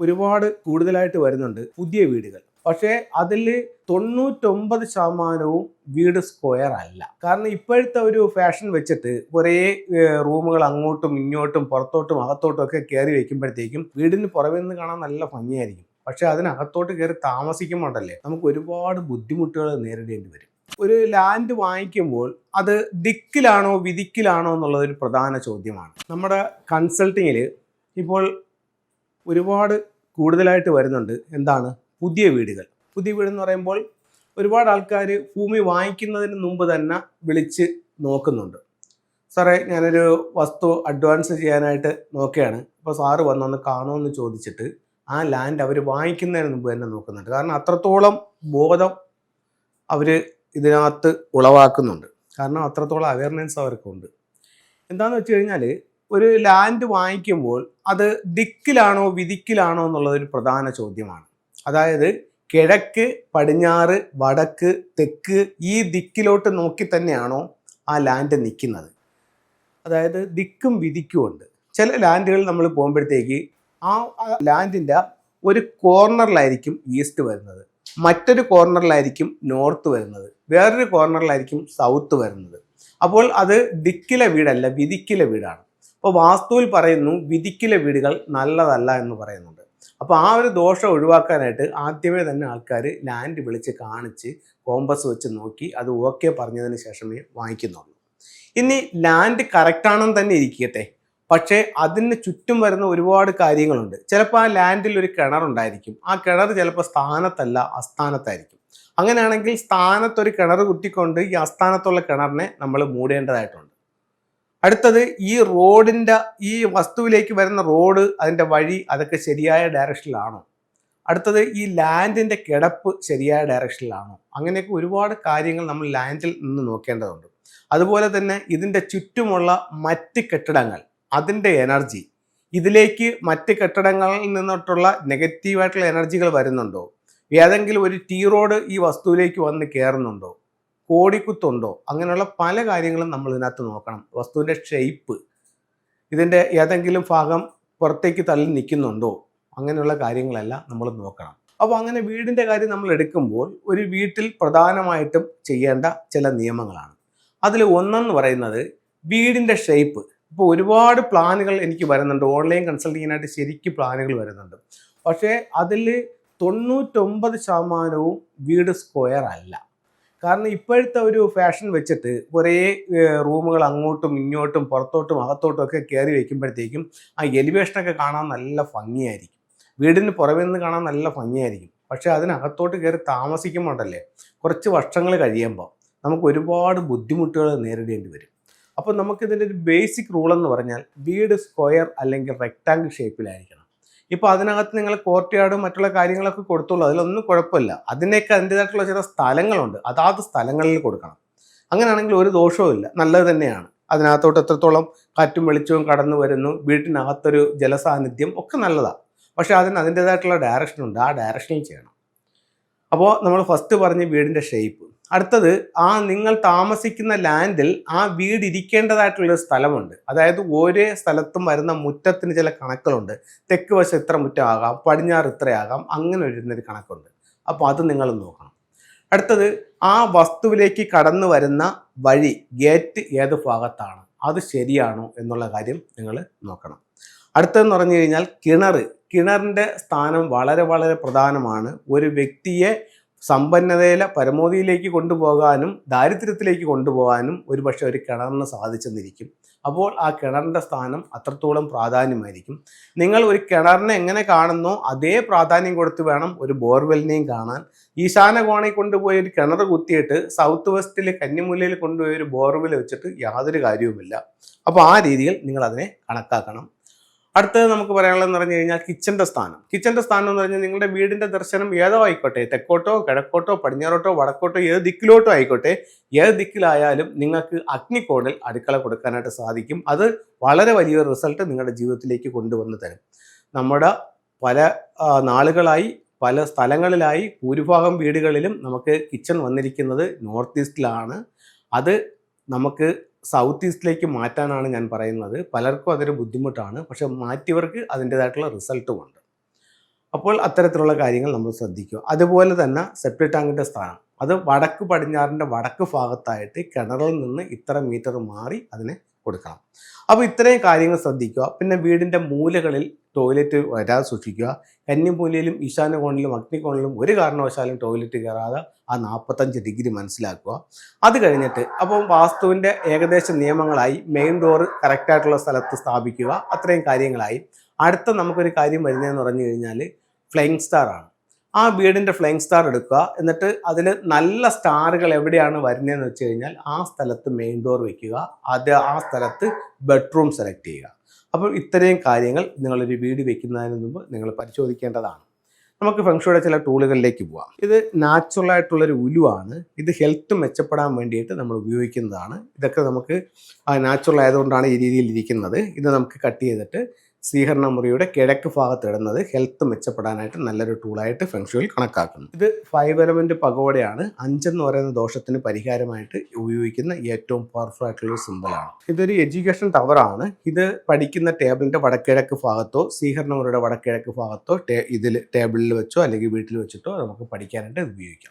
ഒരുപാട് കൂടുതലായിട്ട് വരുന്നുണ്ട് പുതിയ വീടുകൾ. പക്ഷേ അതിൽ 99% വീട് സ്ക്വയർ അല്ല. കാരണം ഇപ്പോഴത്തെ ഒരു ഫാഷൻ വെച്ചിട്ട് കുറേ റൂമുകൾ അങ്ങോട്ടും ഇങ്ങോട്ടും പുറത്തോട്ടും അകത്തോട്ടും ഒക്കെ കയറി വെക്കുമ്പോഴത്തേക്കും വീടിന് പുറമെ നിന്ന് കാണാൻ നല്ല ഭംഗിയായിരിക്കും. പക്ഷെ അതിനകത്തോട്ട് കയറി താമസിക്കുമ്പോണ്ടല്ലേ നമുക്ക് ഒരുപാട് ബുദ്ധിമുട്ടുകൾ നേരിടേണ്ടി വരും. ഒരു ലാൻഡ് വാങ്ങിക്കുമ്പോൾ അത് ദിക്കിലാണോ വിധിക്കിലാണോ എന്നുള്ളതൊരു പ്രധാന ചോദ്യമാണ്. നമ്മുടെ കൺസൾട്ടിങ്ങിൽ ഇപ്പോൾ ഒരുപാട് കൂടുതലായിട്ട് വരുന്നുണ്ട്. എന്താണ്? പുതിയ വീടുകൾ. പുതിയ വീടെന്ന് പറയുമ്പോൾ ഒരുപാട് ആൾക്കാർ ഭൂമി വാങ്ങിക്കുന്നതിന് മുമ്പ് തന്നെ വിളിച്ച് നോക്കുന്നുണ്ട്. സാറേ, ഞാനൊരു വസ്തു അഡ്വാൻസ് ചെയ്യാനായിട്ട് നോക്കുകയാണ്, അപ്പോൾ സാറ് വന്നൊന്ന് കാണുമെന്ന് ചോദിച്ചിട്ട് ആ ലാൻഡ് അവർ വാങ്ങിക്കുന്നതിന് മുമ്പ് തന്നെ നോക്കുന്നുണ്ട്. കാരണം അത്രത്തോളം ബോധം അവർ ഇതിനകത്ത് ഉളവാക്കുന്നുണ്ട്. കാരണം അത്രത്തോളം അവയർനെസ് അവർക്കുണ്ട്. എന്താണെന്ന് വെച്ച് കഴിഞ്ഞാൽ ഒരു ലാൻഡ് വാങ്ങിക്കുമ്പോൾ അത് ദിക്കിലാണോ വിധിക്കിലാണോ എന്നുള്ളതൊരു പ്രധാന ചോദ്യമാണ്. അതായത് കിഴക്ക്, പടിഞ്ഞാറ്, വടക്ക്, തെക്ക് ഈ ദിക്കിലോട്ട് നോക്കി തന്നെയാണോ ആ ലാൻഡ് നിൽക്കുന്നത്? അതായത് ദിക്കും വിധിക്കും ഉണ്ട്. ചില ലാൻഡുകൾ നമ്മൾ പോകുമ്പോഴത്തേക്ക് ആ ലാൻഡിൻ്റെ ഒരു കോർണറിലായിരിക്കും ഈസ്റ്റ് വരുന്നത്, മറ്റൊരു കോർണറിലായിരിക്കും നോർത്ത് വരുന്നത്, വേറൊരു കോർണറിലായിരിക്കും സൗത്ത് വരുന്നത്. അപ്പോൾ അത് ദിക്കിലെ വീടല്ല, വിധിക്കിലെ വീടാണ്. അപ്പോൾ വാസ്തുവിൽ പറയുന്നു വിധിക്കിലെ വീടുകൾ നല്ലതല്ല എന്ന് പറയുന്നുണ്ട്. അപ്പോൾ ആ ഒരു ദോഷം ഒഴിവാക്കാനായിട്ട് ആദ്യമേ തന്നെ ആൾക്കാർ ലാൻഡ് വിളിച്ച് കാണിച്ച് കോമ്പസ് വെച്ച് നോക്കി അത് ഓക്കെ പറഞ്ഞതിന് ശേഷമേ വാങ്ങിക്കുന്നുള്ളൂ. ഇനി ലാൻഡ് കറക്റ്റാണെന്ന് തന്നെ ഇരിക്കട്ടെ, പക്ഷേ അതിന് ചുറ്റും വരുന്ന ഒരുപാട് കാര്യങ്ങളുണ്ട്. ചിലപ്പോൾ ആ ലാൻഡിൽ ഒരു കിണറുണ്ടായിരിക്കും. ആ കിണർ ചിലപ്പോൾ സ്ഥാനത്തല്ല, അസ്ഥാനത്തായിരിക്കും. അങ്ങനെയാണെങ്കിൽ സ്ഥാനത്തൊരു കിണർ കുത്തിക്കൊണ്ട് ഈ അസ്ഥാനത്തുള്ള കിണറിനെ നമ്മൾ മൂടേണ്ടതായിട്ടുണ്ട്. അടുത്തത്, ഈ റോഡിൻ്റെ ഈ വസ്തുവിലേക്ക് വരുന്ന റോഡ്, അതിൻ്റെ വഴി അതൊക്കെ ശരിയായ ഡയറക്ഷനിലാണോ? അടുത്തത്, ഈ ലാൻഡിൻ്റെ കിടപ്പ് ശരിയായ ഡയറക്ഷനിലാണോ? അങ്ങനെയൊക്കെ ഒരുപാട് കാര്യങ്ങൾ നമ്മൾ ലാൻഡിൽ നിന്ന് നോക്കേണ്ടതുണ്ട്. അതുപോലെ തന്നെ ഇതിൻ്റെ ചുറ്റുമുള്ള മറ്റ് കെട്ടിടങ്ങൾ, അതിൻ്റെ എനർജി, ഇതിലേക്ക് മറ്റ് കെട്ടിടങ്ങളിൽ നിന്നിട്ടുള്ള നെഗറ്റീവായിട്ടുള്ള എനർജികൾ വരുന്നുണ്ടോ? ഏതെങ്കിലും ഒരു ടീ റോഡ് ഈ വസ്തുവിലേക്ക് വന്ന് കയറുന്നുണ്ടോ? കോടിക്കുത്തുണ്ടോ? അങ്ങനെയുള്ള പല കാര്യങ്ങളും നമ്മൾ ഇതിനകത്ത് നോക്കണം. വസ്തുവിൻ്റെ ഷേപ്പ്, ഇതിൻ്റെ ഏതെങ്കിലും ഭാഗം പുറത്തേക്ക് തള്ളി നിൽക്കുന്നുണ്ടോ? അങ്ങനെയുള്ള കാര്യങ്ങളെല്ലാം നമ്മൾ നോക്കണം. അപ്പോൾ അങ്ങനെ വീടിൻ്റെ കാര്യം നമ്മൾ എടുക്കുമ്പോൾ ഒരു വീട്ടിൽ പ്രധാനമായിട്ടും ചെയ്യേണ്ട ചില നിയമങ്ങളാണ്. അതിൽ ഒന്നെന്ന് പറയുന്നത് വീടിൻ്റെ ഷേപ്പ്. ഇപ്പോൾ ഒരുപാട് പ്ലാനുകൾ എനിക്ക് വരുന്നുണ്ട്, ഓൺലൈൻ കൺസൾട്ടിങ്ങിനായിട്ട് ശരിക്കും പ്ലാനുകൾ വരുന്നുണ്ട്. പക്ഷേ അതിൽ 99% വീട് സ്ക്വയർ അല്ല. കാരണം ഇപ്പോഴത്തെ ഒരു ഫാഷൻ വെച്ചിട്ട് കുറേ റൂമുകൾ അങ്ങോട്ടും ഇങ്ങോട്ടും പുറത്തോട്ടും അകത്തോട്ടും ഒക്കെ കയറി വയ്ക്കുമ്പോഴത്തേക്കും ആ എലിവേഷനൊക്കെ കാണാൻ നല്ല ഭംഗിയായിരിക്കും, വീടിന് പുറമെ നിന്ന് കാണാൻ നല്ല ഭംഗിയായിരിക്കും. പക്ഷേ അതിനകത്തോട്ട് കയറി താമസിക്കുമ്പോണ്ടല്ലേ കുറച്ച് വർഷങ്ങൾ കഴിയുമ്പോൾ നമുക്ക് ഒരുപാട് ബുദ്ധിമുട്ടുകൾ നേരിടേണ്ടി വരും. അപ്പോൾ നമുക്കിതിൻ്റെ ഒരു ബേസിക് റൂൾ എന്ന് പറഞ്ഞാൽ വീട് സ്ക്വയർ അല്ലെങ്കിൽ റെക്റ്റാങ്കിൾ ഷേപ്പിലായിരിക്കണം. ഇപ്പോൾ അതിനകത്ത് നിങ്ങൾ കോർട്ട്യാർഡും മറ്റുള്ള കാര്യങ്ങളൊക്കെ കൊടുത്തുള്ളൂ, അതിലൊന്നും കുഴപ്പമില്ല. അതിനൊക്കെ അതിൻ്റേതായിട്ടുള്ള ചില സ്ഥലങ്ങളുണ്ട്, അതാത് സ്ഥലങ്ങളിൽ കൊടുക്കണം. അങ്ങനെയാണെങ്കിൽ ഒരു ദോഷവും ഇല്ല, നല്ലത് തന്നെയാണ്. അതിനകത്തോട്ട് എത്രത്തോളം കാറ്റും വെളിച്ചവും കടന്നു വരുന്നു, വീട്ടിനകത്തൊരു ജലസാന്നിധ്യം ഒക്കെ നല്ലതാണ്. പക്ഷേ അതിൻ്റേതായിട്ടുള്ള ഡയറക്ഷനുണ്ട്, ആ ഡയറക്ഷനിൽ ചെയ്യണം. അപ്പോൾ നമ്മൾ ഫസ്റ്റ് പറഞ്ഞ് വീടിൻ്റെ ഷേപ്പ്. അടുത്തത്, നിങ്ങൾ താമസിക്കുന്ന ലാൻഡിൽ ആ വീട് ഇരിക്കേണ്ടതായിട്ടുള്ളൊരു സ്ഥലമുണ്ട്. അതായത് ഓരോ സ്ഥലത്തും വരുന്ന മുറ്റത്തിന് ചില കണക്കുകളുണ്ട്. തെക്ക് വശം ഇത്ര മുറ്റമാകാം, പടിഞ്ഞാറ് ഇത്രയാകാം, അങ്ങനെ വരുന്നൊരു കണക്കുണ്ട്. അപ്പോൾ അത് നിങ്ങൾ നോക്കണം. അടുത്തത്, ആ വസ്തുവിലേക്ക് കടന്നു വരുന്ന വഴി, ഗേറ്റ് ഏത് ഭാഗത്താണ്, അത് ശരിയാണോ എന്നുള്ള കാര്യം നിങ്ങൾ നോക്കണം. അടുത്തതെന്ന് പറഞ്ഞു കഴിഞ്ഞാൽ കിണറിൻ്റെ സ്ഥാനം വളരെ വളരെ പ്രധാനമാണ്. ഒരു വ്യക്തിയെ സമ്പന്നതയിലെ പരമോദിയിലേക്ക് കൊണ്ടുപോകാനും ദാരിദ്ര്യത്തിലേക്ക് കൊണ്ടുപോകാനും ഒരുപക്ഷെ ഒരു കിണറിന് സാധിച്ചെന്നിരിക്കും. അപ്പോൾ ആ കിണറിൻ്റെ സ്ഥാനം അത്രത്തോളം പ്രാധാന്യമായിരിക്കും. നിങ്ങൾ ഒരു കിണറിനെ എങ്ങനെ കാണുന്നോ അതേ പ്രാധാന്യം കൊടുത്ത് വേണം ഒരു ബോർവെല്ലിനെയും കാണാൻ. ഈശാന കോണിൽ കൊണ്ടുപോയി ഒരു കിണർ കുത്തിയിട്ട് സൗത്ത് വെസ്റ്റിൽ കന്നിമൂലയിൽ കൊണ്ടുപോയി ഒരു ബോർവെൽ വെച്ചിട്ട് യാതൊരു കാര്യവുമില്ല. അപ്പോൾ ആ രീതിയിൽ നിങ്ങൾ അതിനെ കണക്കാക്കണം. അടുത്തത് നമുക്ക് പറയാനുള്ളതെന്ന് പറഞ്ഞു കഴിഞ്ഞാൽ കിച്ചൻ്റെ സ്ഥാനം എന്ന് പറഞ്ഞാൽ നിങ്ങളുടെ വീടിൻ്റെ ദർശനം ഏതോ ആയിക്കോട്ടെ, തെക്കോട്ടോ കിഴക്കോട്ടോ പടിഞ്ഞാറോട്ടോ വടക്കോട്ടോ ഏത് ദിക്കിലോട്ടോ ആയിക്കോട്ടെ, ഏത് ദിക്കിലായാലും നിങ്ങൾക്ക് അഗ്നികോണിൽ അടുക്കള കൊടുക്കാനായിട്ട് സാധിക്കും. അത് വളരെ വലിയൊരു റിസൾട്ട് നിങ്ങളുടെ ജീവിതത്തിലേക്ക് കൊണ്ടുവന്ന് തരും. നമ്മുടെ പല നാളുകളായി പല സ്ഥലങ്ങളിലായി ഭൂരിഭാഗം വീടുകളിലും നമുക്ക് കിച്ചൺ വന്നിരിക്കുന്നത് നോർത്ത് ഈസ്റ്റിലാണ്. അത് നമുക്ക് സൗത്ത് ഈസ്റ്റിലേക്ക് മാറ്റാനാണ് ഞാൻ പറയുന്നത്. പലർക്കും അതൊരു ബുദ്ധിമുട്ടാണ്, പക്ഷെ മാറ്റിയവർക്ക് അതിൻ്റേതായിട്ടുള്ള റിസൾട്ടുമുണ്ട്. അപ്പോൾ അത്തരത്തിലുള്ള കാര്യങ്ങൾ നമ്മൾ ശ്രദ്ധിക്കുക. അതുപോലെ തന്നെ സെപ്റ്റിക് ടാങ്കിൻ്റെ സ്ഥാനം അത് വടക്ക് പടിഞ്ഞാറിൻ്റെ വടക്ക് ഭാഗത്തായിട്ട് കിണറിൽ നിന്ന് ഇത്ര മീറ്റർ മാറി അതിനെ കൊടുക്കണം. അപ്പോൾ ഇത്രയും കാര്യങ്ങൾ ശ്രദ്ധിക്കുക. പിന്നെ വീടിൻ്റെ മൂലകളിൽ ടോയ്ലറ്റ് വരാതെ സൂക്ഷിക്കുക. കന്നിമൂലയിലും ഈശാന കോണിലും അഗ്നികോണിലും ഒരു കാരണവശാലും ടോയ്ലറ്റ് കയറാതെ ആ 45 ഡിഗ്രി മനസ്സിലാക്കുക. അത് കഴിഞ്ഞിട്ട് അപ്പം വാസ്തുവിൻ്റെ ഏകദേശ നിയമങ്ങളായി മെയിൻ ഡോർ കറക്റ്റായിട്ടുള്ള സ്ഥലത്ത് സ്ഥാപിക്കുക. അത്രയും കാര്യങ്ങളായി. അടുത്ത നമുക്കൊരു കാര്യം വരുന്നതെന്ന് പറഞ്ഞു കഴിഞ്ഞാൽ ഫ്ലൈയിങ് സ്റ്റാർ ആണ്. ആ വീടിൻ്റെ ഫ്ലൈയിങ് സ്റ്റാർ എടുക്കുക. എന്നിട്ട് അതിൽ നല്ല സ്റ്റാറുകൾ എവിടെയാണ് വരുന്നതെന്ന് വെച്ച് കഴിഞ്ഞാൽ ആ സ്ഥലത്ത് മെയിൻ ഡോർ വയ്ക്കുക. ആ സ്ഥലത്ത് ബെഡ്റൂം സെലക്ട് ചെയ്യുക. അപ്പോൾ ഇത്രയും കാര്യങ്ങൾ നിങ്ങളൊരു വീട് വെക്കുന്നതിന് മുമ്പ് നിങ്ങൾ പരിശോധിക്കേണ്ടതാണ്. നമുക്ക് ഫെങ്ഷുയുടെ ചില ടൂളുകളിലേക്ക് പോവാം. ഇത് നാച്ചുറലായിട്ടുള്ളൊരു ഉലുവാണ്. ഇത് ഹെൽത്ത് മെച്ചപ്പെടാൻ വേണ്ടിയിട്ട് നമ്മൾ ഉപയോഗിക്കുന്നതാണ്. ഇതൊക്കെ നമുക്ക് നാച്ചുറൽ ആയതുകൊണ്ടാണ് ഈ രീതിയിൽ ഇരിക്കുന്നത്. ഇത് നമുക്ക് കട്ട് ചെയ്തിട്ട് സ്വീകരണ മുറിയുടെ കിഴക്ക് ഭാഗത്ത് ഇടുന്നത് ഹെൽത്ത് മെച്ചപ്പെടാനായിട്ട് നല്ലൊരു ടൂളായിട്ട് ഫെങ്ഷുയിൽ കണക്കാക്കുന്നു. ഇത് 5 എലമെന്റ് പഗോഡയാണ്. 5 എന്ന് പറയുന്ന ദോഷത്തിന് പരിഹാരമായിട്ട് ഉപയോഗിക്കുന്ന ഏറ്റവും പവർഫുൾ ആയിട്ടുള്ള സിമ്പിളാണ്. ഇതൊരു എഡ്യൂക്കേഷൻ ടവറാണ്. ഇത് പഠിക്കുന്ന ടേബിളിന്റെ വടക്കിഴക്ക് ഭാഗത്തോ സ്വീകരണ മുറിയുടെ വടക്കിഴക്ക് ഭാഗത്തോ ഇതിൽ ടേബിളിൽ വെച്ചോ അല്ലെങ്കിൽ വീട്ടിൽ വെച്ചിട്ടോ നമുക്ക് പഠിക്കാനായിട്ട് ഉപയോഗിക്കാം.